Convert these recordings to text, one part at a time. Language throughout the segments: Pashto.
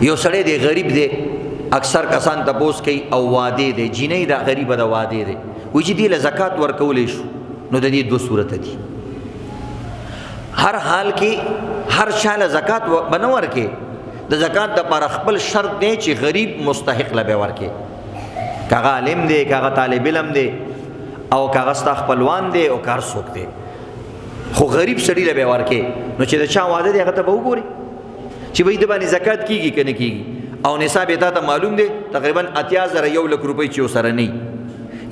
یو سړی دی غریب دی، اکثر کسان تپوس کوي او واده دی، جینۍ دا غریبه د واده دی، وایي چې دې له زکات ورکولی شو. نو د دې 2 صورته دي. هر حال کې هر چا له زکات به نه ورکې، د زکات دپاره خپل شرط دی چې غریب مستحق له به ورکې، که هغه عالم دی، که هغه طالب علم دی، او که هغه ستا خپلوان دی، او که هر څوک دی، خو غریب سړي له به ورکې. نو چې د چا واده دی هغه ته به وګوري چې وایي د باندې زکات کېږي که نه کېږي، او نصاب یې تا ته معلوم دی تقریبا 80,000 1 لک روپۍ چې ورسره نه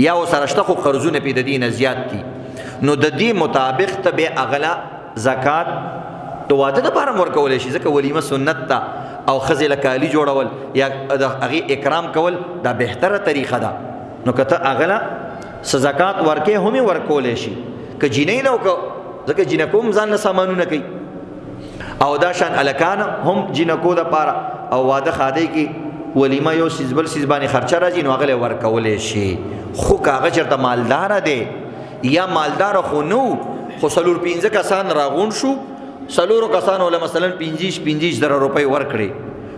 یا ورسره شته، خو قرضونه پې د دې نه زیات دي. نو د دې مطابق ته بیا اغلا زکات د واده دپاره هم ورکولی شي، ځکه ولیمه سنت ده، او ښځې له کالي جوړول یا د هغې اکرام کول دا بهتره طریقه ده. نو که ته اغلا څه زکات ورکې هم یې ورکولی شي، که جینۍ نه وکړه، ځکه جینکو هم ځان له سامانونه کوي، او دا شان الکان هم جینکو دپاره، او واده خاده کې ولیمه یو سیز بل سیز باندې خرچه راځي، نو هغه له ورکولی شي. خو که هغه چېرته مالداره دی یا مالدار خو نو، خو 4-5 کسان راغون شو، 4 کسانو له مثلا 25,000 روپۍ ورکړي،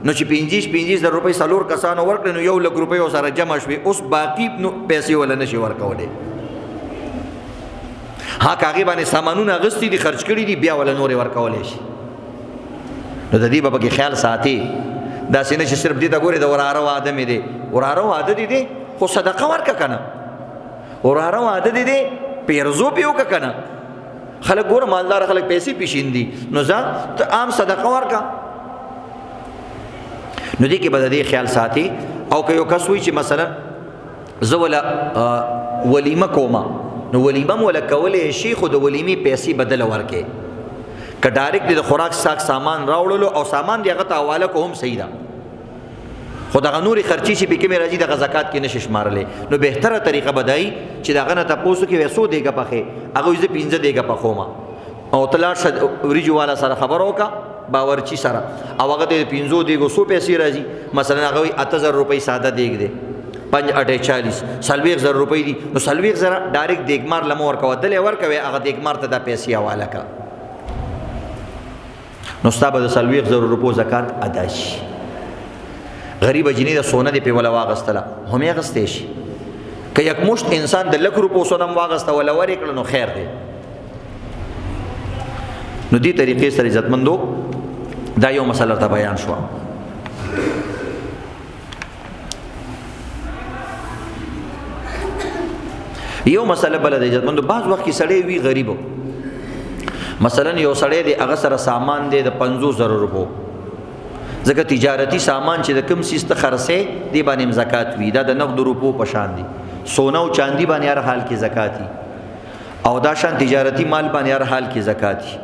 نو چې 25,000 روپۍ 4 کسانو ورکړي، نو 1 لک روپۍ سره جمع شوې، اوس باقي نو پیسې ولا نشي ورکولی. ها که هغې باندې سامانونه اغوستي دي، خرچ کړي دي، بیا ولا نورې ورکولی شي. نو د دې به پکې خیال ساتي، داسې نه چې صرف دې ته ګورې د وراره واده مې دی، وراره واده دې دی خو صدقه ورکه که نه، وراره واده دې دی پیرزو پې وکړه که نه. خلک ګوره مالدار خلک پیسې پیشیندي، نو ځه ته عام صدقه ورکه. نو دې کې به د دې خیال ساتي. او که یو کس وایي چې مثلا زه وله ولیمه کومه، نو ولیمه م وله کولی شي، خو د ولیمې پیسې بدله ورکې. که ډایرکټ د خوراک ساک سامان راوړلو او سامان دی هغه ته حواله کو هم صحیح ده، خو دغه نورې خرچې چې پکې مې راځي دغه زکات کې نشي شمارلی. نو بهتره طریقه به دی چې د هغه نه تپوس وکړي وایي 100 دیګه پخې، هغه وایي زه 15 دیګه پخومه، او ته لاړ شه وریجو والا سره خبره وکړه، باورچي سره، او هغه ته د 15 دیګو 100 پیسې راځي. مثلا هغه وایي 8,000 روپۍ ساده دیګ دی، 5 8 40 40,000 روپۍ دي، نو 40,000 ډایرکټ دیګمار له مه ورکوه، دلې ورکوې هغه دیګمار ته دا پیسې حواله کړه، نو ستا به د 40,000 روپو زکات ادا شي. غریبه جینۍ د سونه دی پې وله واغستله هم یې اغستی شي، که یکمشت انسان د 1,00,000 روپو سونه هم واغسته وله ورې کړه نو خیر دی. نو دې طریقې سره عزتمندو دا یو مسله ته بیان شوه. یو مسله بله د عزتمندو، بعض وخت کې سړی وي غریبو، مثلا یو سړی دی هغه سره سامان دی د 50,000 روپو، ځکه تجارتي سامان چې د کوم څیز ته خرڅې دی باندې هم زکات وي، دا د نقدو روپو په شان دي، سونه او چاندي باندې هر حال کې زکات وي، او دا شان تجارتي مال باندې هر حال کې زکات وي.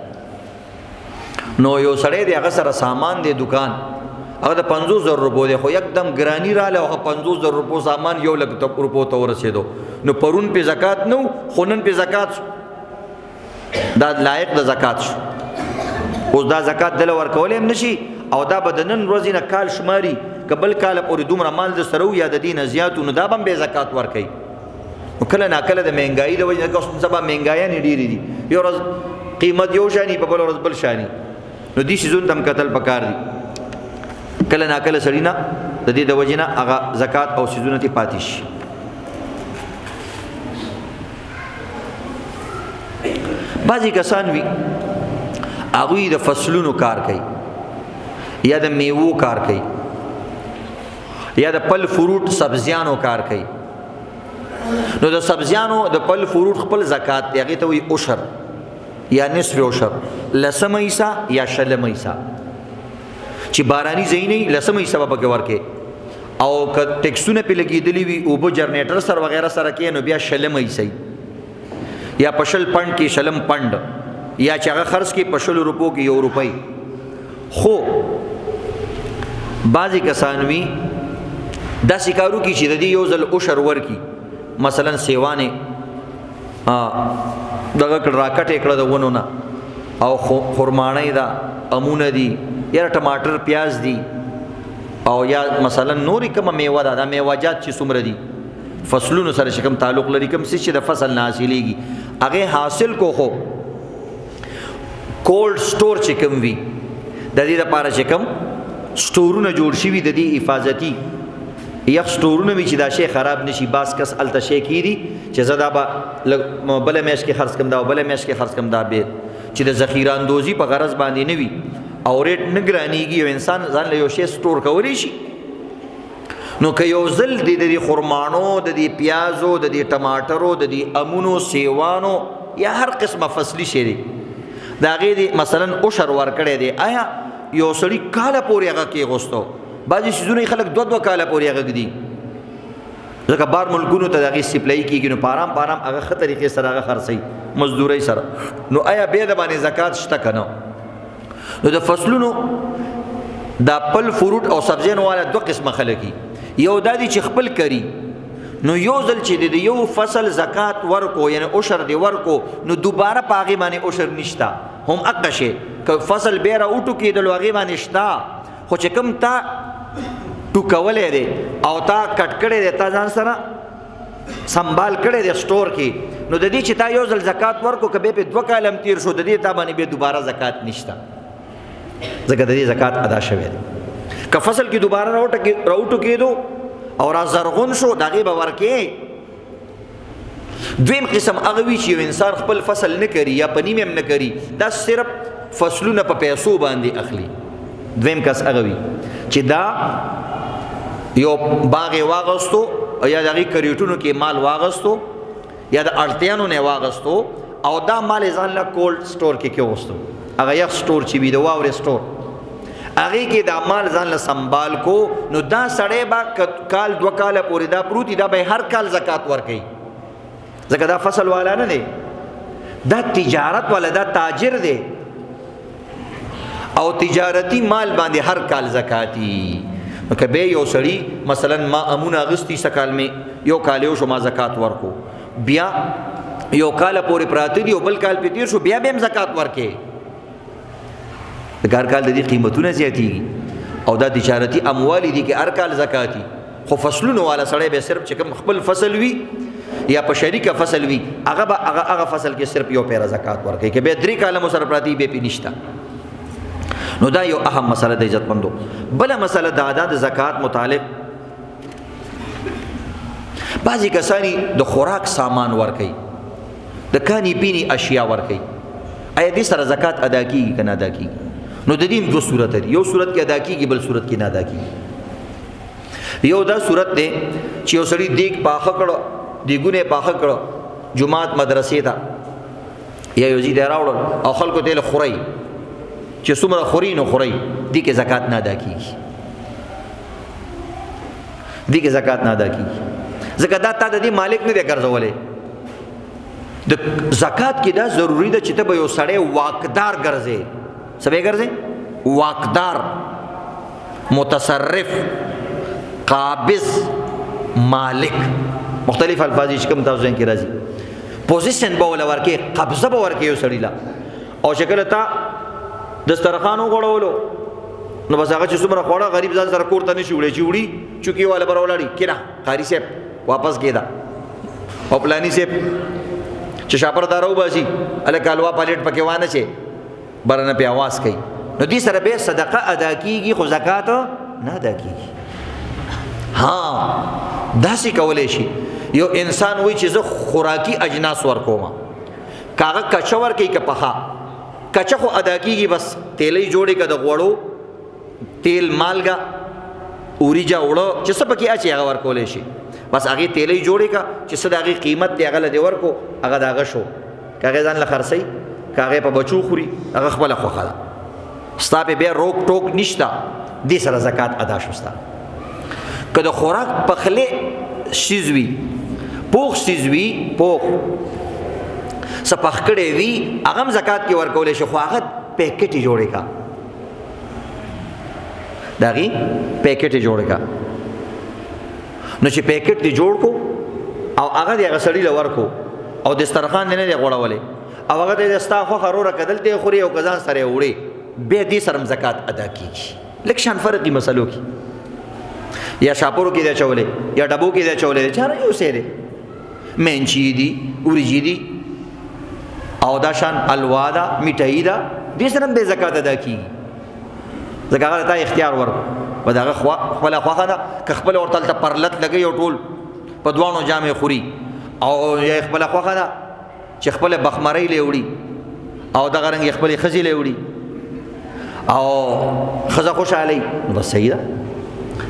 نو یو سړی دی هغه سره سامان دی دکان، هغه د 50,000 روپو دی، خو یکدم ګرانی راله، هغه 50,000 روپو سامان 1 لک روپو ته ورسېدو، نو پرون پې زکات نه و، خو نن پې زکات شو، دا لایق د زکات شو. اوس دا زکات دله ورکولی هم نشي، او دا به د نن ورځې نه کال شماري، که بل کاله پورې دومره مال د سره و یا د دې نه زیات و، نو دا به هم بې زکات ورکوي. نو کله ناکله د مهنګایي د وجې نه سبا مهنګایانې ډېرې دي، یو ورځ قیمت یو شاني، په بله ورځ بل شاني، نو دې شیزونو ته هم کتل پکار دي. کله ناکله سړي نه د دې د وجې نه هغه زکات او شیزونه ترې پاتې شي. بعضې کسان وي هغوی د فصلونو کار کوي، یا د میوو کار کوي، یا د پل فروټ سبزیانو کار کوي. نو د سبزیانو د پل فروټ خپل زکات دی، هغې ته وایي عشر یا نصف عشر، 10 حصه یا 20 حصه. چې باراني ځای نه وي 10 حصه به پکې ورکې، او که ټیکسونه پې لګېدلي وي اوبه جرنیټر سره وغیره سره کې، نو بیا 20 حصه یا په 20 پنډ کې 20 پنډ، یا چې هغه خرڅ کې په 20 روپو کې 1 روپۍ. خو بعضې کسان وي داسې کارو کې چې د دې یو ځل عشر ورکي، مثلا سیوانې دغه کړه راکټې کړه د ونو نه، او خرماڼۍ ده، امونه دي، یا ټماټر پیاز دي، او یا مثلا نورې کومه میوه ده، دا میوهجات چې څومره دي فصلونو سره چې کوم تعلق لري، کوم څه چې د فصل نه حاصلېږي هغې حاصل کو، خو کولډ سټور چې کوم وي د دې دپاره چې کوم سټورونه جوړ شوي د دې حفاظتي یخ سټورونه وي چې دا شی خراب نشي. باس کس الته شی کیدي چې زه دا به بله میاشت کې خرڅ کم دا بله میاشت کې خرڅ کم دا بیا چې د ذخیره اندوزي په غرض باندې نه وي او ریټ نه ګرانېږي او انسان ځان له یو شی سټور کولی شي. نو که یو ځل د دې خرمانو د دې پیازو د دې ټماټرو د دې امونو سیوانو یا هر قسمه فصلي شی دی د هغې د مثلا عشر ورکړی دی آیا یو سړي کاله پورې هغه کېغوستو؟ بعضې څیزونه یې خلک دوه کاله پورې هغه ږدي ځکه بار ملکونو ته د هغې سپلایي کېږي نو په ارام هغه ښه طریقې سره هغه خرڅوي مزدورۍ سره. نو آیا بیا د باندې زکات شته که نه؟ نو د فصلونو دا پل فروټ او سبزیانو والا دوه قسمه خلک دي. یو دا دي چې خپل کری نو یو ځل چې د یو فصل زکات ورکو یعنی عشر دی ورکو نو دوباره په هغې باندې عشر نشته. هم اقه شی که فصل بیا راوټو کېدلو هغې باندې شته خو چې کوم تا ټوکولی دی او تا کټ کړی دی تا ځان سره سنبال کړی دی سټور کې نو د دې چې تا یو ځل زکات ورکو که بیا پې 2 کاله هم تیر شو د دې تا باندې بیا دوباره زکات نشته ځکه د دې زکات ادا شوی دی. که فصل کې دوباره راوټو کېدو او را زرغون شو د هغې به ورکې. دویم قسم هغه وي چې یو انسان خپل فصل نه کری یا په نیم هم نه کری دا صرف فصلونه په پیسو باندې اخلي. دویم کس هغه وي چې دا یو باغ یې واغستو یا د هغې کریټونو کې مال واغستو یا د اړتیانو نه یې واغستو او دا مال یې ځان له کولډ سټور کې کېغوستو هغه یخ سټور چې وي د واورې سټور هغې کې دا مال ځان له سنبال کو نو دا سړی به کال 2 کاله پورې دا پروت دا به هر کال زکات ورکوي ځکه دا فصل والا نه دی دا تجارت والا دا تاجر دی او تجارتی مال باندې هر کال زکاتی. نو که بیا یو سړي مثلا ما امونه اغستی سکال می یو کال یو شو ما زکات ورکو بیا یو کال پورې پراته دي او بل کال پې تیر شو بیا هم زکات ورکې د هر کال د دې قیمتونه زیاتېږي او دا تجارتي اموال دي کې هر کال زکاتي. خو فصلونو والا سړی به صرف چې کوم خپل فصل وي یا په شریکه فصل وي هغه فصل کې صرف یو پیره زکات ورکوي که بیا 3 کاله مو سره پراته بیا پې نشته. نو دا یو اهم مسله د عزتمندو. بله مسله دا د زکات متعلق بعضې کسانی د خوراک سامان ورکوي د کانی پینی اشیا ورکوي آیا دې سره زکات ادا کیږي که نه ادا کیږي؟ نو د دې 2 صورت دي یو صورت کې ادا کیږي بل صورت کې نه ادا کیږي. یو دا صورت دی چې یو سړي دیګ پاخه کړو دیګونه پاخه کړو جماعت مدرسې ته یا یو ځای راوړل او خلکو ته خوري چې څومره خوري نو خوري دې کې زکات نه ادا کیږي دې کې زکات نه ادا کیږي ځکه دا تا د دې مالک نه دی ګرځولی. د زکات کې دا ضروری ده چې ته به یو سړی واکدار ګرځې څه به ګرځې واکدار متصرف قابض مالک مختلف الفاظ چې کوم تاسو ذهن کې راځي پوزیشن به ولا ورکې قبضه به ورکې یو سړي لا او شکل تا دسترخوان وغوړولو نو بس هغه چې څومره خوړه غریب ځان سره کور ته نشي وړی چې وړي چوکي والا بر ولاړي کړه قاری صاحب واپس کېدا او پلانی صاحب چې شاپر دارو باسي الک الوا پلیټ پکې وانه چې برنه په आवाज کوي نو دې سره به صدقه ادا کیږي خو زکات نه ادا کیږي. ها داسې کولای شي یو انسان وای چې زه خوراکي اجناس ورکوم کاغه کچا ورکي که پخا کچا خو ادا کیږي بس تیلې جوړې که د غوړو تیل مالګه اوریجا وړو چې څه پکې اچي هغه ورکولی شي بس هغې تیلې جوړې که چې څه د هغې قیمت دی هغه له دې ورکو هغه د هغه شو که هغې ځان له خرڅوي که هغې په بچو خوري هغه خپله خوښه ده ستا پې بیا روک ټوک نشته دې سره زکات ادا شو ستا. که د خوراک پخلی شیز وي پوخ شیز وي پوخ څه پخ کړی وي هغه هم زکات کې ورکولی شي خو هغه پیکټ یې جوړې که د هغې پیکټ یې جوړې که نو چې پیکټ دې جوړ کو او هغه دې هغه سړي له ورکو او دسترخوان دې نه دی غوړولی او هغه ته ستا خوښه روره که دلته یې خوري او که ځان سره یې وړې بیا دې سره هم زکات ادا کېږي. لږ شان فرق دي مسلو کې یا شاپورو کې دی اچولی یا ډبو کې دی اچولی دی چاره یو شی دی مینچي دي وریجې دي او دا شان الوا ده میټایي ده دې سره هم بې زکات ادا کېږي ځکه هغه ته اختیار ورکړو په دغه خپله خوښه ده که خپله ورته هلته پرلت لګوي او ټول په دواړو جامې خوري او یا خپله خوښه ده چې خپله بخمرۍ لی وړي او دغه رنګ یې خپلې ښځې لی وړي او ښځه خوشحالۍ نو بس صحیح ده.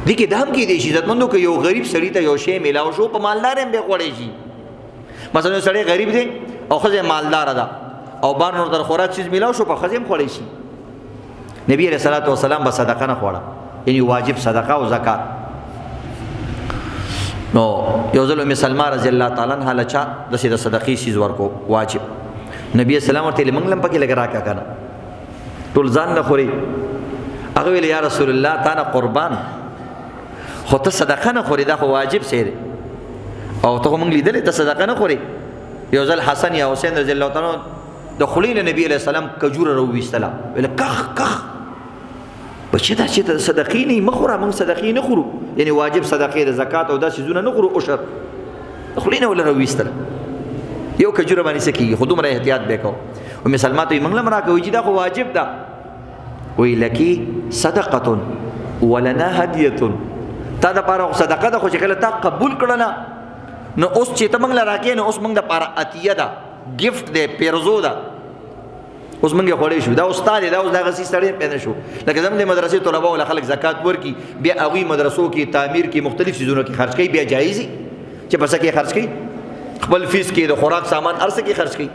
دې کې دا هم کېدی شي عزتمندو که یو غریب سړي ته یو شی میلاو شو په مالدار هم بیا غوړی شي. مثلا یو سړی غریب دی او ښځه مالداره ده او بار نور در خوراک چیز میلاو شو په ښځې هم خوړی شي. نبی علیہ الصلوۃ والسلام به صدقه نه خوړه یعنی واجب صدقه او زکات. نو یو ځل ام سلمہ رضی الله تعالی عنها لچا د صدقې شیز ورکو واجب. نبی اسلام ورته موږ لم پکې لګ راکا کنه ټول ځان نه خوري. هغه ویل یا رسول الله تا نه قربان خو ته صدقه نه خوري دا خو واجب سي او ته موږ لیدل ته صدقه نه خوري. یو ځل حسن یا حسین رضی الله تعالی د خلین نبی علیہ السلام کجوره رو وستلا ویل کخ کخ بچی دا چې صدقې نه مخوره موږ صدقې نه خورو یعنی واجب صدقې د زکات او داسې زونه نه خورو عشر خلینه ولا رو وستل یو کجوره باندې سکی خو دومره احتیاط وکاو. او مسلمان ته موږ لمرا کوي چې دا خو واجب ده وی لکی صدقه ولنا هدیه تا د پاره صدقه ده خو چې کله تا قبول کړه نو اوس چې ته موږ لراکې نو اوس موږ د پاره عطیه ده ګفت ده پیرزو ده اوس موږ خوړې شو دا استاد دا اوس دا غسی سړی پیدا شو لکه زموږ د مدرسې طلبه او خلک زکات ورکی بیا هغه مدرسو کې تعمیر کې مختلف چیزونو کې خرج کوي بیا جایز چې پس کې خرج کوي خپل فیس کې د خوراک سامان ارسه کې خرج کوي.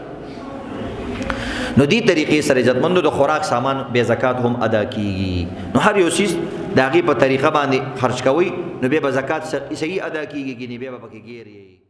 نو دې طریقې سره عزتمندو د خوراک سامان بے زکات هم ادا کیږي. نو هر یو چیز د هغې په طریقه باندې خرج کوي نو بیا به زکات صحیح ادا کیږي نه بیا به پکې ګیري.